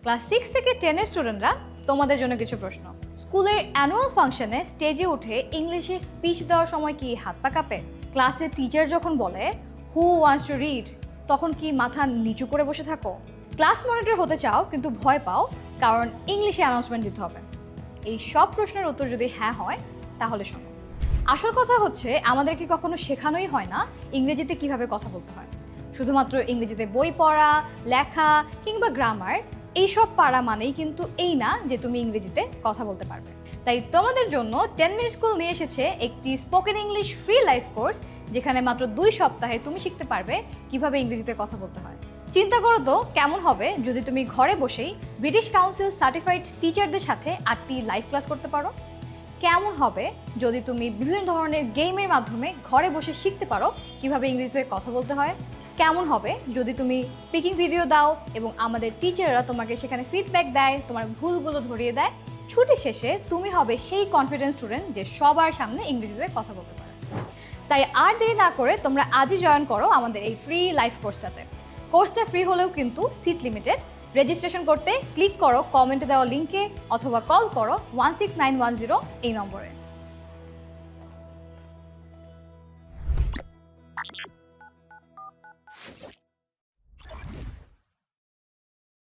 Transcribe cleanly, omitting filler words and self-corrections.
Class 6 থেকে 10 এর স্টুডেন্টরা তোমাদের জন্য কিছু প্রশ্ন। স্কুলের অ্যানুয়াল ফাংশনে স্টেজে উঠে ইংলিশে স্পিচ দেওয়ার সময় কি হাত পা কাঁপে? ক্লাসে টিচার যখন বলে হু ওয়ান্টস টু রিড তখন কি মাথা নিচু করে বসে থাকো? ক্লাস মনিটর হতে চাও কিন্তু ভয় পাও কারণ ইংলিশে অ্যানাউন্সমেন্ট দিতে হবে। এই সব প্রশ্নের উত্তর যদি হ্যাঁ হয় তাহলে শোনো। আসল কথা হচ্ছে আমাদেরকে কখনো শেখানোই হয় না ইংরেজিতে কিভাবে কথা বলতে হয়। শুধুমাত্র ইংরেজিতে বই পড়া, লেখা কিংবা গ্রামার এইসব পারা মানেই কিন্তু এই না যে তুমি ইংরেজিতে কথা বলতে পারবে। তাই তোমাদের জন্য 10 মিনিট স্কুল নিয়ে এসেছে একটি spoken English free live course, যেখানে মাত্র 2 সপ্তাহে তুমি শিখতে পারবে কিভাবে ইংরেজিতে কথা বলতে হয়। চিন্তা করো তো কেমন হবে যদি তুমি ঘরে বসেই ব্রিটিশ কাউন্সিল সার্টিফাইড টিচারদের সাথে 8টি লাইভ ক্লাস করতে পারো? কেমন হবে যদি তুমি বিভিন্ন ধরনের গেমের মাধ্যমে ঘরে বসে শিখতে পারো কিভাবে ইংরেজিতে কথা বলতে হয়? কেমন হবে যদি তুমি স্পিকিং ভিডিও দাও এবং আমাদের টিচাররা তোমাকে সেখানে ফিডব্যাক দেয়, তোমার ভুলগুলো ধরিয়ে দেয়? ছুটি শেষে তুমি হবে সেই কনফিডেন্ট স্টুডেন্ট যে সবার সামনে ইংরেজিতে কথা বলতে পারে। তাই আর দেরি না করে তোমরা আজই জয়েন করো আমাদের এই ফ্রি লাইভ কোর্সটাতে। কোর্সটা ফ্রি হলেও কিন্তু সিট লিমিটেড। রেজিস্ট্রেশন করতে ক্লিক করো কমেন্টে দেওয়া লিঙ্কে অথবা কল করো 16910 এই নম্বরে।